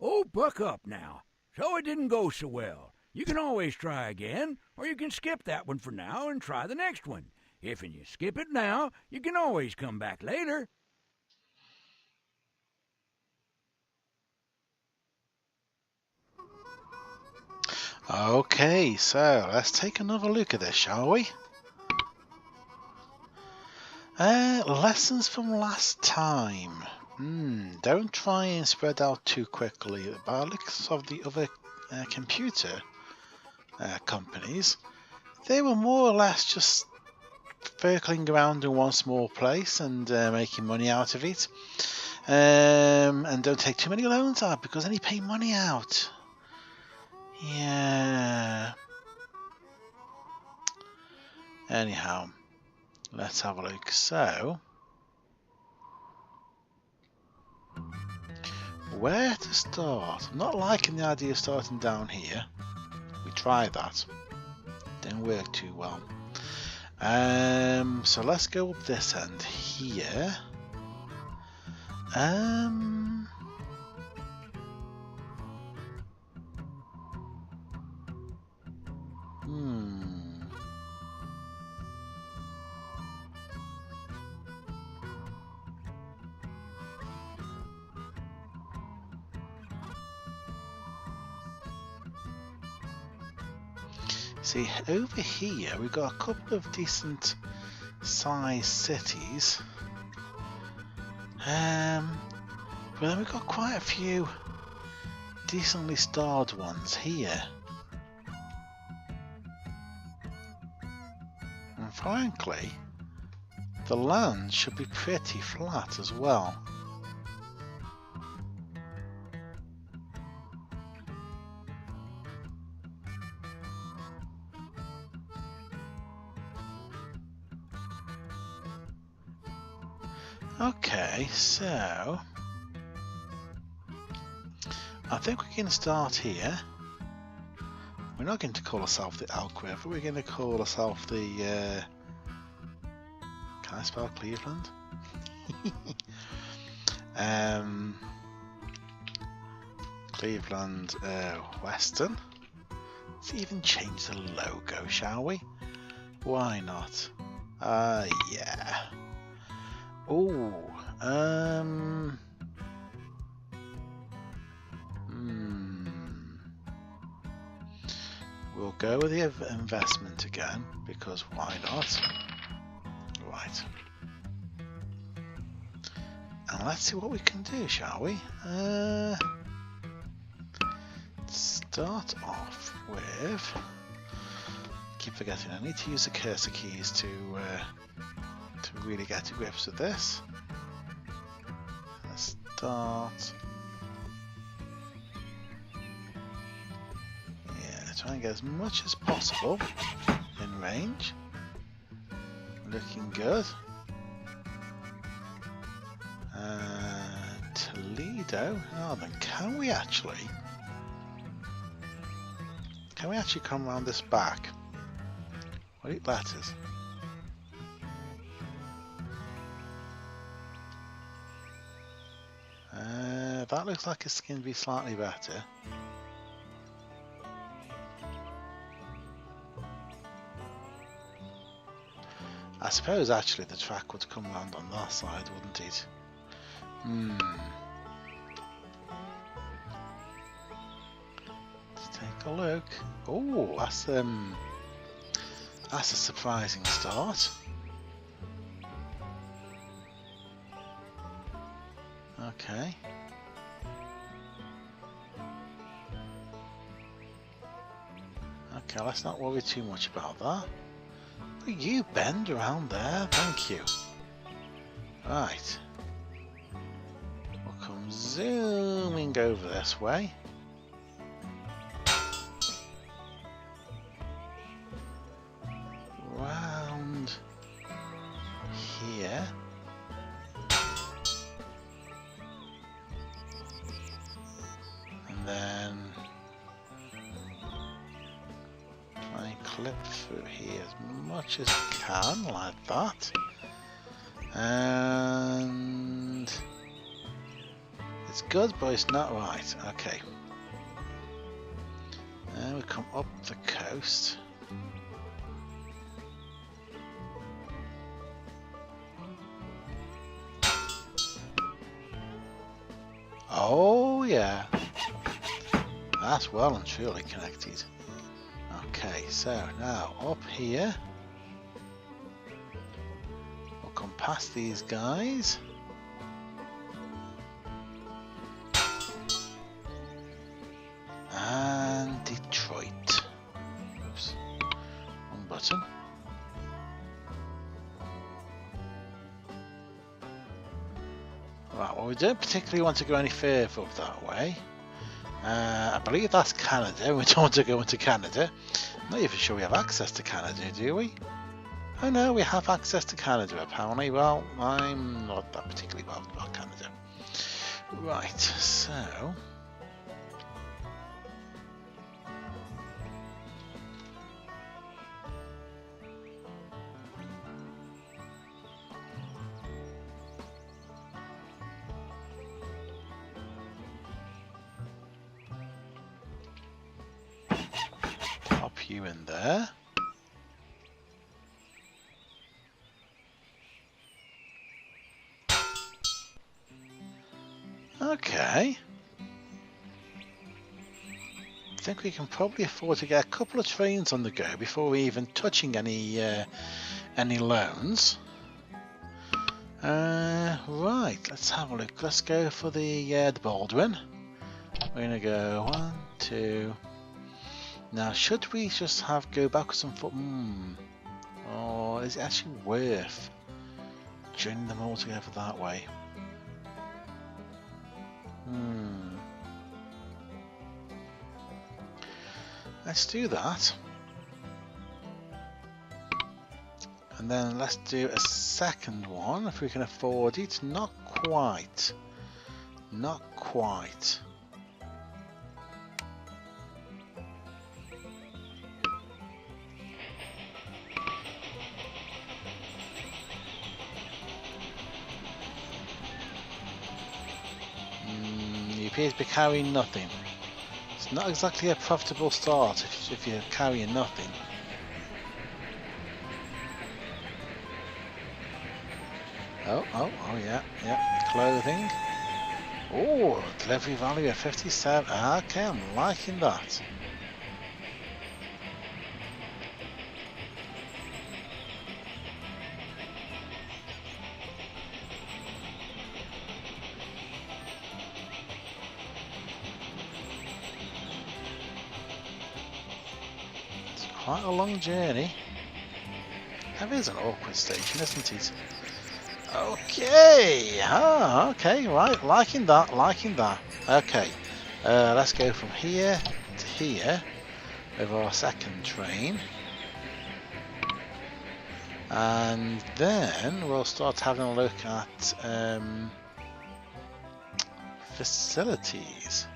Oh, buck up now. So it didn't go so well. You can always try again, or you can skip that one for now and try the next one. If you skip it now, you can always come back later. Okay, so let's take another look at this, shall we? Lessons from last time. Don't try and spread out too quickly. By the looks of the other computer companies, they were more or less just circling around in one small place and making money out of it. And don't take too many loans out because then you pay money out. Yeah. Anyhow, let's have a look. So, where to start? I'm not liking the idea of starting down here. We tried that. Didn't work too well. So let's go up this end here. See, over here we've got a couple of decent sized cities. But then we've got quite a few decently starred ones here. And frankly, the land should be pretty flat as well. Okay, so I think we can start here. We're not going to call ourselves the Elk River, we're going to call ourselves the can I spell Cleveland? Cleveland Western. Let's even change the logo, shall we? Why not? Yeah. Oh, we'll go with the investment again, because why not? Right. And let's see what we can do, shall we? Start off with... keep forgetting, I need to use the cursor keys to really get to grips with this. Let's start. Yeah, try and get as much as possible in range. Looking good. Toledo. Oh, then can we actually come around this back? Will it let us? That looks like it's going to be slightly better. I suppose actually the track would come round on that side, wouldn't it? Let's take a look. Oh, that's a surprising start. Okay. Okay, let's not worry too much about that. But you bend around there, thank you. Right. We'll come zooming over this way. Round here. And then try and clip through here as much as I can, like that. And It's good, but it's not right. Okay. And we come up the coast. Oh yeah. That's well and truly connected. Okay, so now up here. We'll come past these guys. And Detroit. Oops. One button. Right, well we don't particularly want to go any further up that way. I believe that's Canada. We don't want to go into Canada. I'm not even sure we have access to Canada, do we? Oh no, we have access to Canada apparently. Well, I'm not that particularly bothered about Canada. Right, so... pop you in there. Okay. I think we can probably afford to get a couple of trains on the go before we even touching any loans. Right, let's have a look. Let's go for the Baldwin. We're gonna go 1, 2. Now, should we just go backwards and forth? Or is it actually worth joining them all together that way? Let's do that. And then let's do a second one if we can afford it. Not quite. Not quite. You appear to be carrying nothing. It's not exactly a profitable start if you're carrying nothing. Oh, yeah. Clothing. Oh, delivery value of 57. Okay, I'm liking that. It's quite a long journey. That is an awkward station, isn't it? Okay, okay, right, liking that. Okay, let's go from here to here with our second train. And then we'll start having a look at facilities.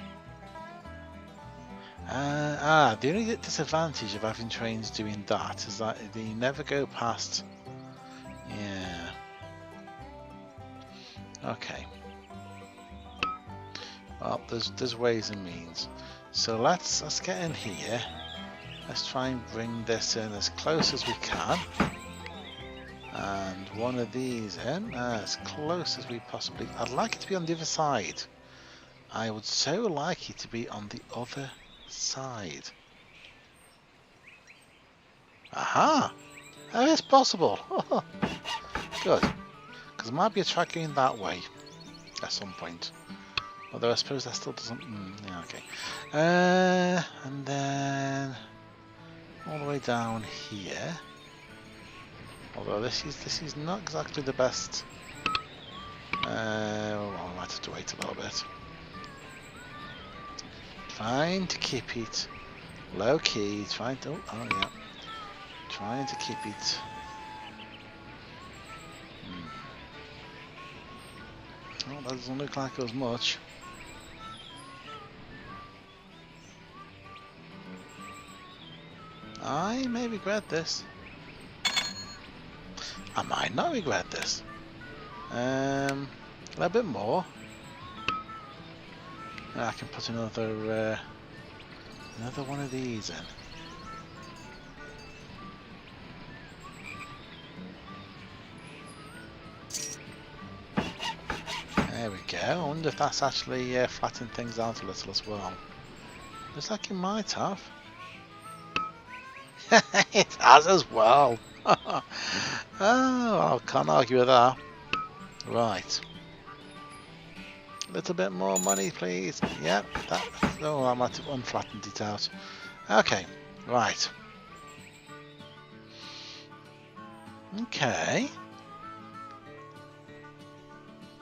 The only disadvantage of having trains doing that is that they never go past. Yeah. Okay. Well, there's ways and means. So let's get in here. Let's try and bring this in as close as we can. And one of these in as close as we possibly. I'd like it to be on the other side. I would so like it to be on the other side. Aha! That is possible. Good. Because there might be a track going that way at some point. Although I suppose that still doesn't. Yeah, okay. And then all the way down here. Although this is not exactly the best. Well, I might have to wait a little bit. Trying to keep it low key. Trying to. Oh yeah. Trying to keep it. Well, that doesn't look like as much. I may regret this. I might not regret this. A little bit more. I can put another one of these in. There we go. I wonder if that's actually flattened things out a little as well. Looks like it might have. It has as well. Oh, I can't argue with that. Right. A little bit more money, please. Yep. Oh, I might have unflattened it out. Okay. Right. Okay.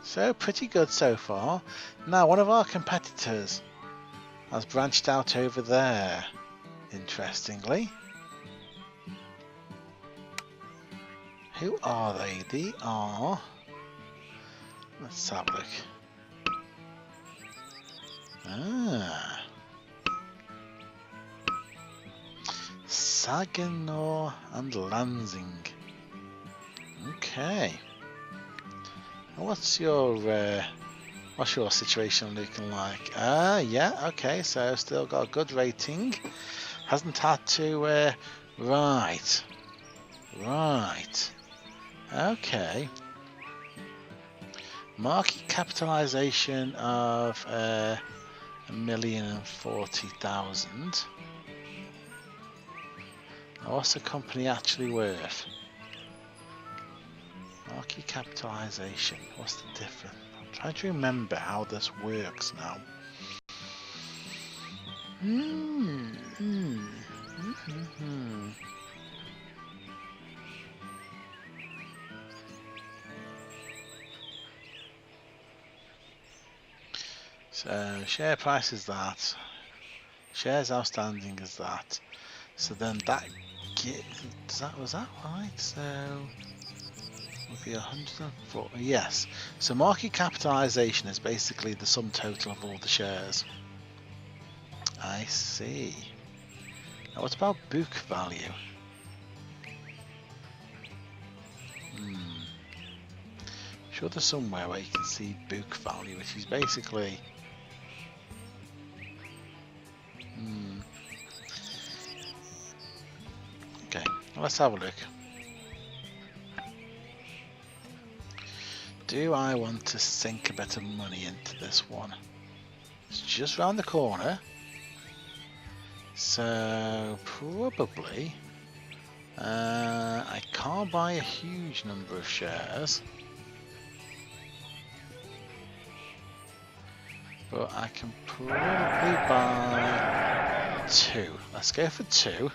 So pretty good so far. Now one of our competitors has branched out over there, interestingly. Who are they? They are... Let's have a look. Ah. Saginaw and Lansing. Okay. What's your situation looking like? Yeah, okay, so still got a good rating. Hasn't had to right. Okay. Market capitalization of 1,040,000. What's the company actually worth? Market capitalization. What's the difference? I'm trying to remember how this works now. So share price is that. Shares outstanding is that. So then that was that right? So would be 104. Yes. So market capitalization is basically the sum total of all the shares. I see. Now what about book value? Sure there's somewhere where you can see book value, which is basically okay, let's have a look. Do I want to sink a bit of money into this one? It's just round the corner. So probably I can't buy a huge number of shares, but I can probably buy 2. Let's go for 2.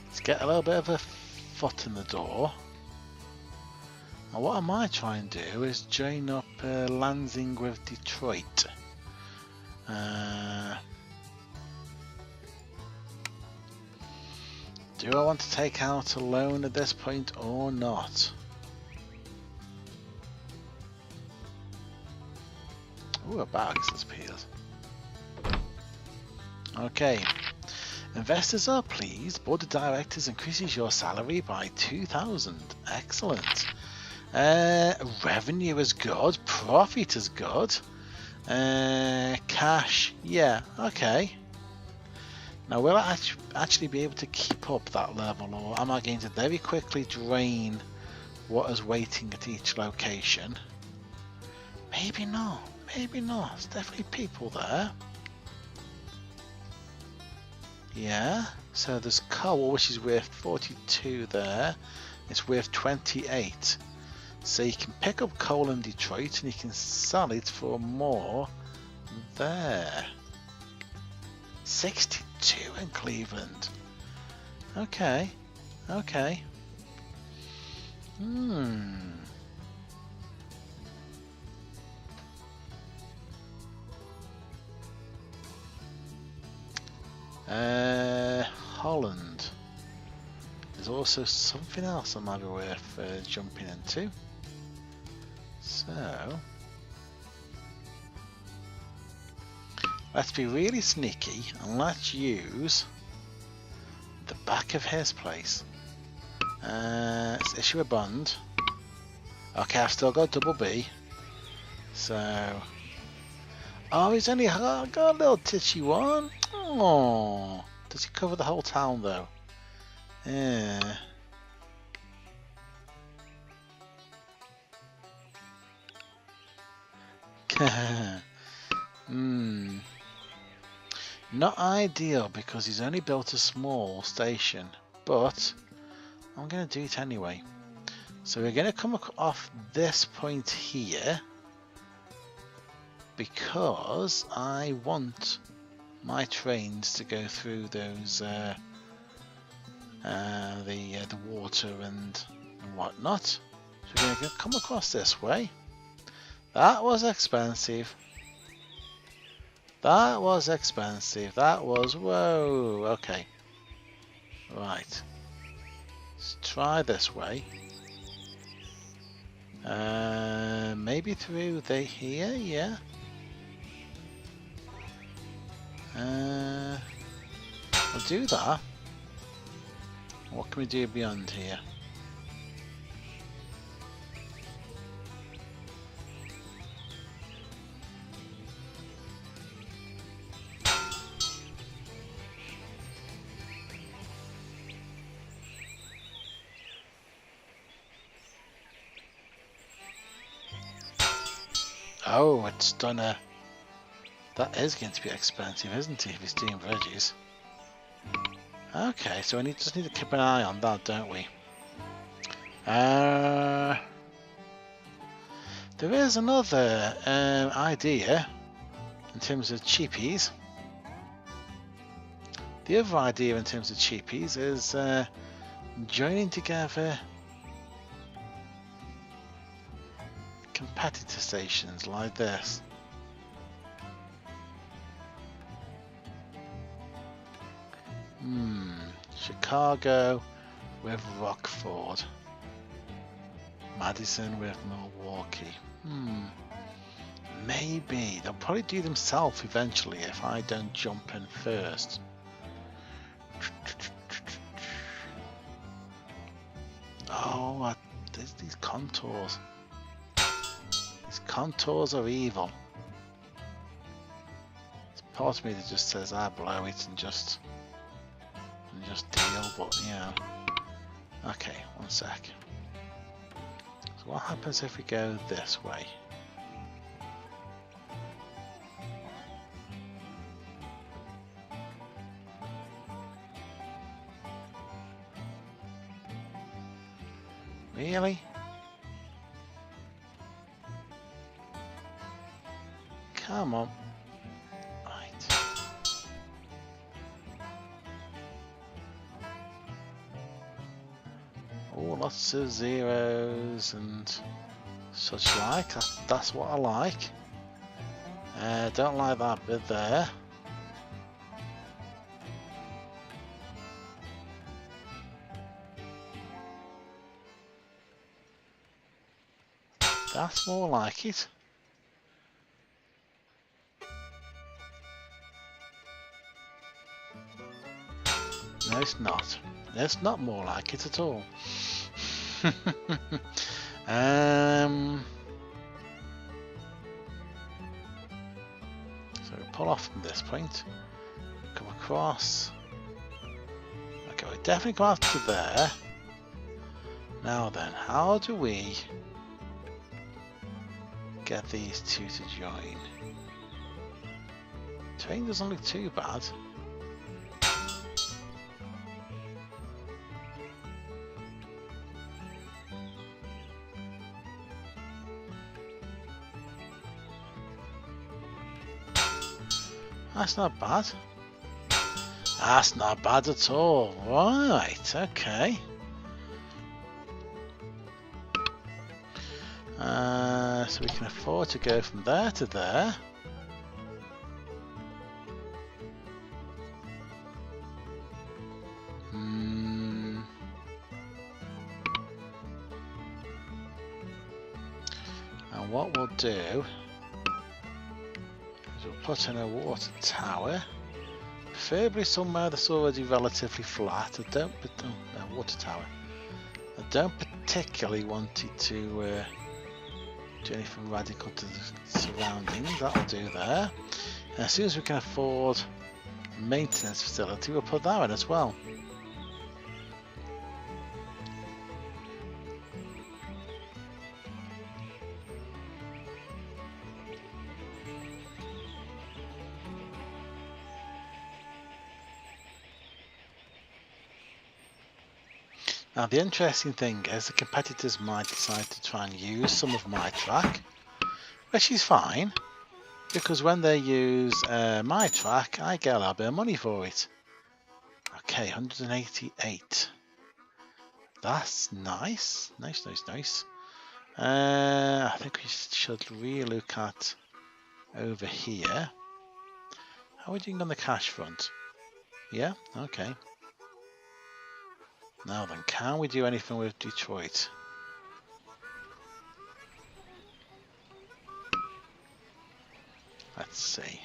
Let's get a little bit of a foot in the door. And what I might try and do is join up Lansing with Detroit. Do I want to take out a loan at this point or not? Ooh, a box has appeared. Okay. Investors are pleased. Board of Directors increases your salary by 2,000. Excellent. Revenue is good. Profit is good. Cash, yeah, okay. Now, will I actually be able to keep up that level, or am I going to very quickly drain what is waiting at each location? Maybe not. Maybe not. There's definitely people there. Yeah, so there's coal, which is worth 42 there. It's worth 28. So you can pick up coal in Detroit and you can sell it for more there. 62 in Cleveland. Okay, okay. Holland. There's also something else that might be worth jumping into. So let's be really sneaky and let's use the back of his place. Let's issue a bond. Okay, I've still got double B. So, oh, he's only got a little titchy one. Oh, does he cover the whole town though? Yeah. Hmm. Not ideal because he's only built a small station, but I'm going to do it anyway. So we're going to come off this point here because I want my trains to go through those the water and whatnot. So we're going to come across this way. That was expensive. That was expensive. That was, whoa, okay. Right. Let's try this way. Maybe through here, yeah. We'll do that. What can we do beyond here? Oh, it's done a... That is going to be expensive, isn't it, if it's doing bridges? Okay, so we just need to keep an eye on that, don't we? There is another idea in terms of cheapies. The other idea in terms of cheapies is joining together competitor stations like this. Chicago with Rockford. Madison with Milwaukee. Maybe. They'll probably do themselves eventually if I don't jump in first. Oh, there's these contours. These contours are evil. It's part of me that just says, blow it and just deal, but yeah. Okay, one sec. So what happens if we go this way? Really? Come on. Right. Oh, lots of zeros and such like. That's what I like. Don't like that bit there. That's more like it. No, it's not. It's not more like it at all. So we pull off from this point, come across. Okay, we definitely go after there. Now then, how do we get these two to join? Train doesn't look too bad. That's not bad. That's not bad at all. Right, okay. So we can afford to go from there to there. And what we'll do is we'll put in a water tower, preferably somewhere that's already relatively flat. No, water tower. I don't particularly want it to do anything radical to the surroundings. That'll do there. And as soon as we can afford a maintenance facility, we'll put that in as well. Now the interesting thing is the competitors might decide to try and use some of my track, which is fine, because when they use my track, I get a little bit of money for it. Okay, 188. That's nice. Nice. I think we should really look at over here. How are we doing on the cash front? Yeah, okay. Now then, can we do anything with Detroit? Let's see.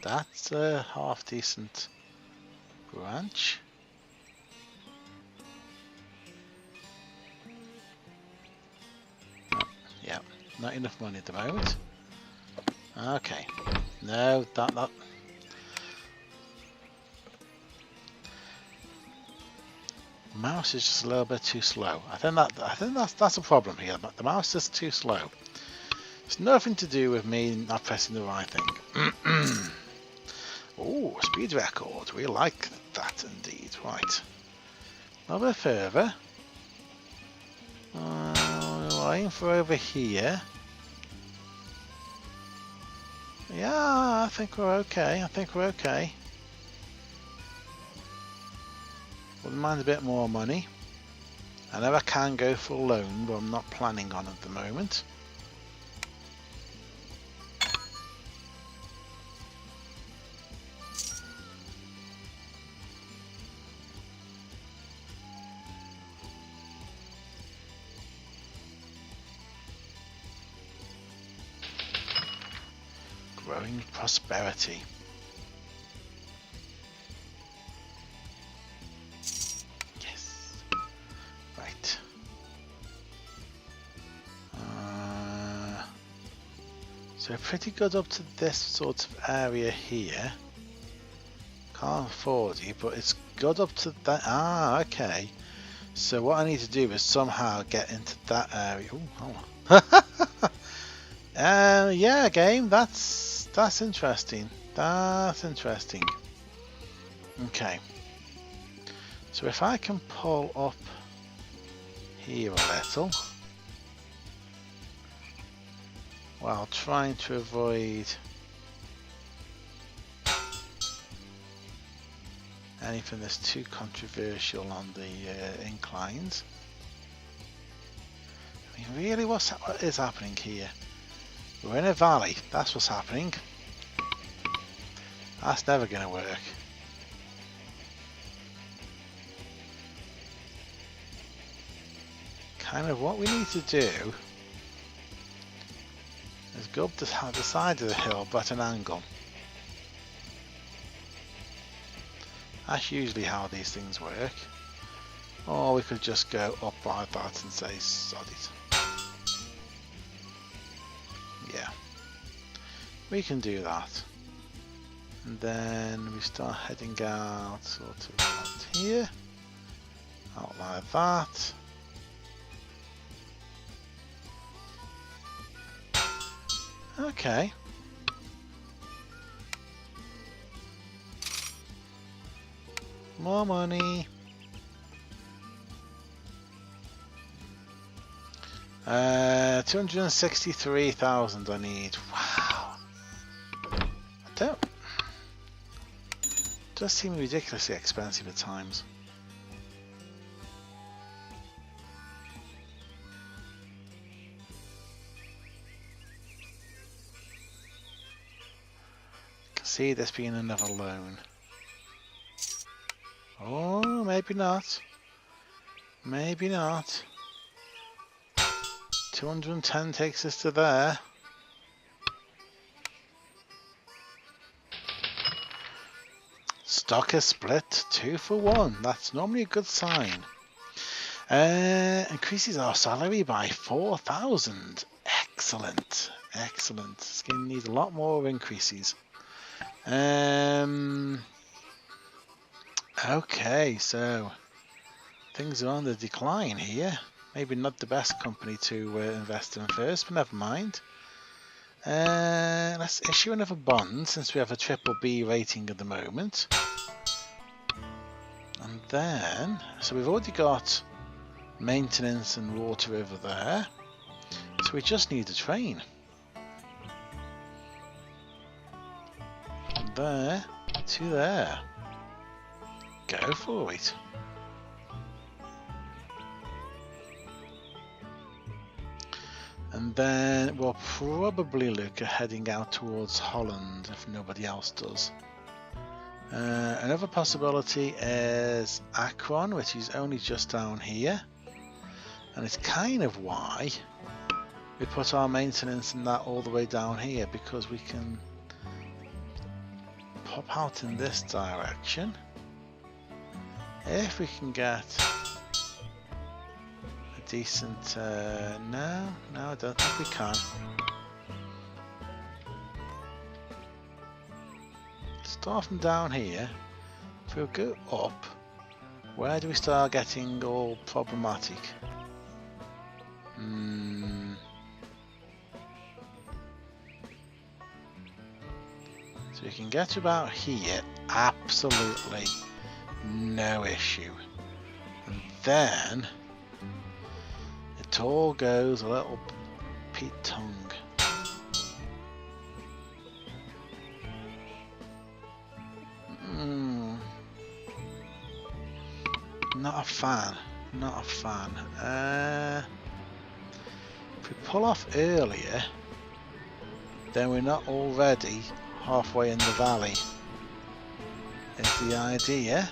That's a half decent branch. Yeah, not enough money at the moment. Okay, no, that. Mouse is just a little bit too slow. I think that's a problem here. The mouse is too slow. It's nothing to do with me not pressing the right thing. Oh, speed record. We like that indeed. Right. A little bit further. We're aiming for over here. Yeah, I think we're okay. Wouldn't mind a bit more money. I know I can go for a loan, but I'm not planning on at the moment. Growing prosperity. Yes. Right. So pretty good up to this sort of area here. Can't afford it, but it's good up to that. Ah, okay. So what I need to do is somehow get into that area. Ooh, hold on. Yeah, game. That's interesting. That's interesting. Okay. So if I can pull up here a little, while trying to avoid anything that's too controversial on the inclines. I mean, really, what is happening here? We're in a valley. That's what's happening. That's never going to work. Kind of what we need to do is go up the side of the hill, but at an angle. That's usually how these things work. Or we could just go up like that and say, sod it. Yeah, we can do that. And then we start heading out sort of out here. Out like that. Okay. More money. 263,000 I need. Wow. It does seem ridiculously expensive at times. See this being another loan. Oh, maybe not. Maybe not. 210 takes us to there. stock has split 2 for 1. That's normally a good sign. Increases our salary by 4,000. Excellent. Excellent. It's going to need a lot more increases. Okay, so things are on the decline here. Maybe not the best company to invest in first, but never mind. Let's issue another bond since we have a triple B rating at the moment. And then, so we've already got maintenance and water over there. So we just need a train. From there to there. Go for it. And then we'll probably look at heading out towards Holland if nobody else does. Another possibility is Akron, which is only just down here. And it's kind of why we put our maintenance and that all the way down here, because we can pop out in this direction. If we can get a decent... no, I don't think we can. Start from down here. If we'll go up, where do we start getting all problematic? So we can get to about here, absolutely no issue. And then it all goes a little Pete-tongue. Not a fan. Not a fan. If we pull off earlier, then we're not already halfway in the valley. Is the idea.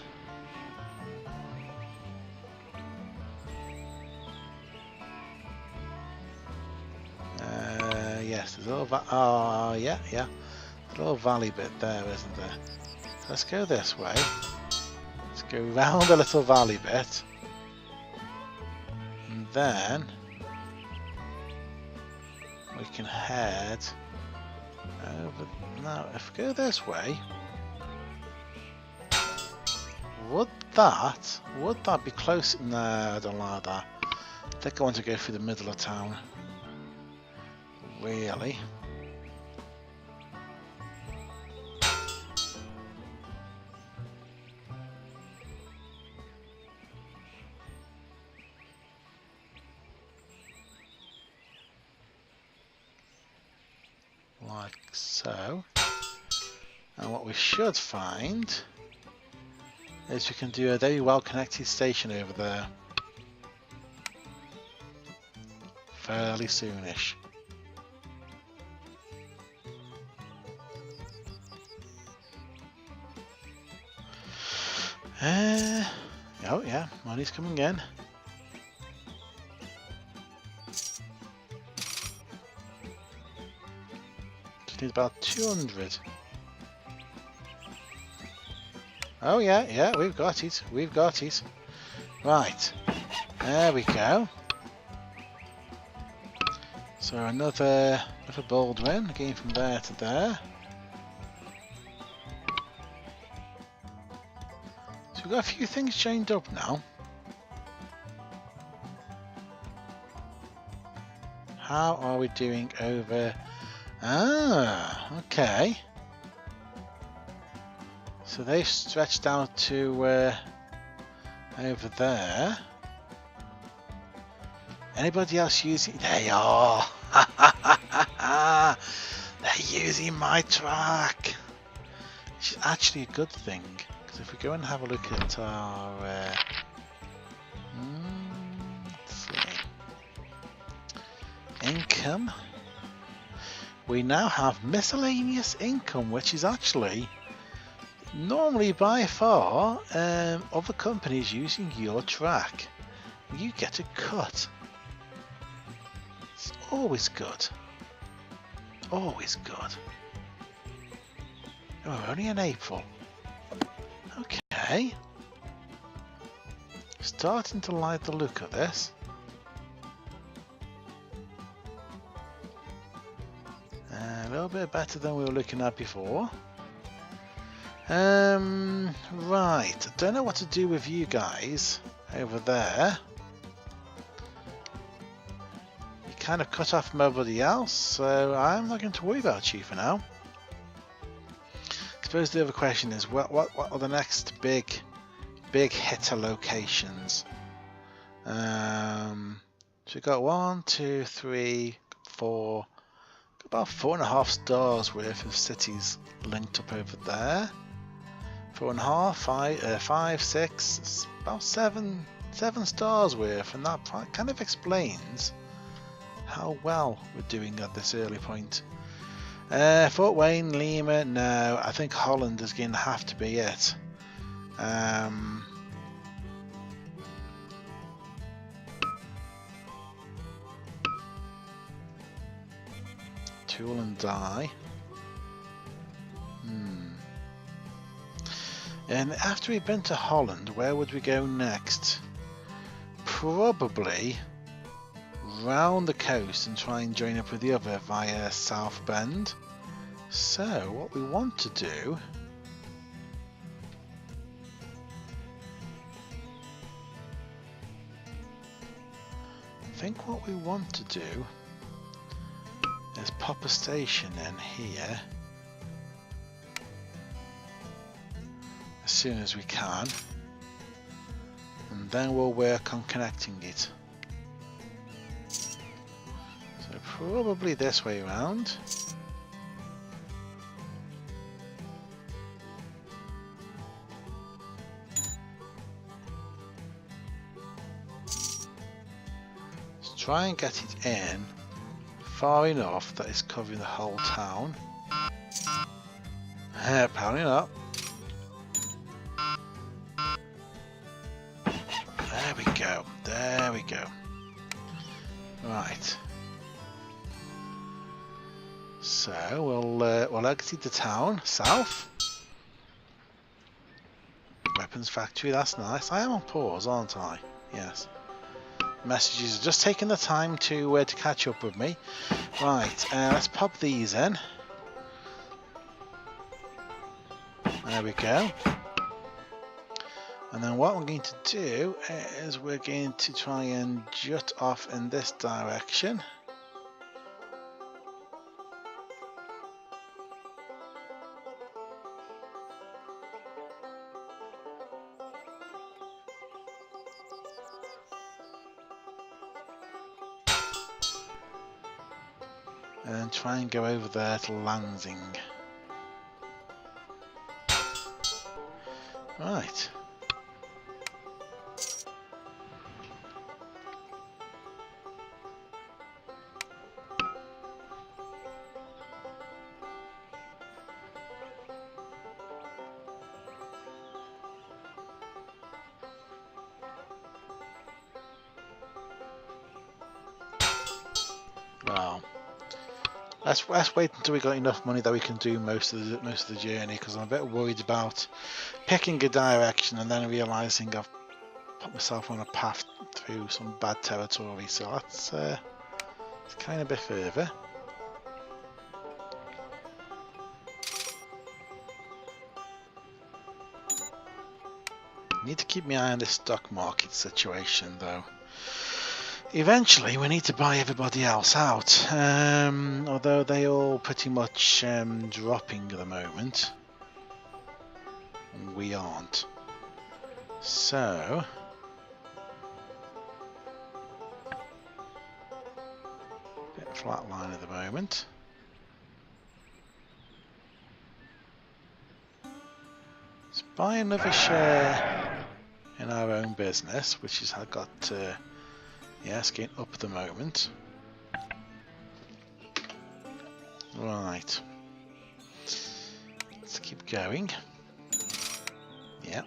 Yes, there's a little yeah. There's a little valley bit there, isn't there? So let's go this way. Let's go round the little valley bit. And then we can head over. Now, if we go this way, would that be close? No, I don't like that. I think I want to go through the middle of town. Really? Like so. And what we should find is we can do a very well connected station over there fairly soonish. Oh yeah, money's coming in. Just need about 200. Oh yeah, we've got it. We've got it. Right, there we go. So another Baldwin, going from there to there. So we've got a few things chained up now. How are we doing over? Ah, okay. So they've stretched out to over there. Anybody else using? They are. They're using my track, which is actually a good thing. Because if we go and have a look at our, let's see, income, we now have miscellaneous income, which is actually normally by far other companies using your track. You get a cut. It's always good. Always good. Oh, we're only in April. Okay. Starting to like the look of this. A little bit better than we were looking at before. Right. I don't know what to do with you guys over there. You kind of cut off from everybody else, so I'm not going to worry about you for now. I suppose the other question is, what are the next big hitter locations? So we've got 1, 2, 3, 4, about 4.5 stars worth of cities linked up over there. 4.5, 5, 6, about 7 stars worth, and that kind of explains how well we're doing at this early point. Fort Wayne, Lima, no, I think Holland is going to have to be it. Tool and die. And after we've been to Holland, where would we go next? Probably round the coast and try and join up with the other via South Bend. So what we want to do is pop a station in here as soon as we can, and then we'll work on connecting it. So probably this way around. Let's try and get it in far enough that it's covering the whole town. Powering up. There we go. Right. So we'll exit the town south. Weapons factory, that's nice. I am on pause, aren't I? Yes. Messages are just taking the time to catch up with me. Right, let's pop these in. There we go. And then what we're going to do is we're going to try and jut off in this direction. And try and go over there to Lansing. Right. Well, let's wait until we got enough money that we can do most of the journey, because I'm a bit worried about picking a direction and then realizing I've put myself on a path through some bad territory. So let's kind of a bit further. Need to keep my eye on this stock market situation, though. Eventually we need to buy everybody else out, although they all pretty much dropping at the moment. We aren't. So bit flat line at the moment. Let's buy another share in our own business, which has got yes, getting up at the moment. Right. Let's keep going. Yeah.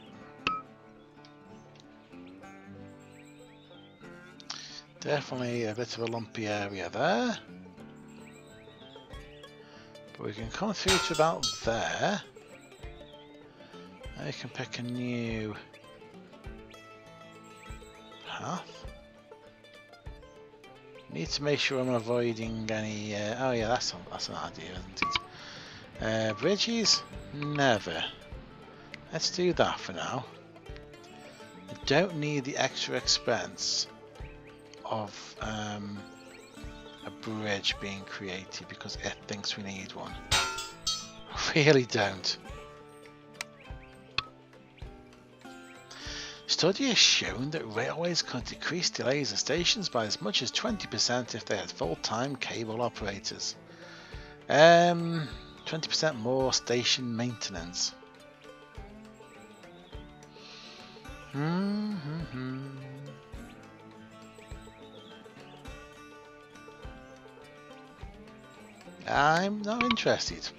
Definitely a bit of a lumpy area there. But we can come through to about there. I can pick a new path. Need to make sure I'm avoiding any. Oh yeah, that's an idea, isn't it? Bridges? Never. Let's do that for now. I don't need the extra expense of a bridge being created because it thinks we need one. I really don't. Study has shown that railways could decrease delays at stations by as much as 20% if they had full-time cable operators. 20% more station maintenance. I'm not interested.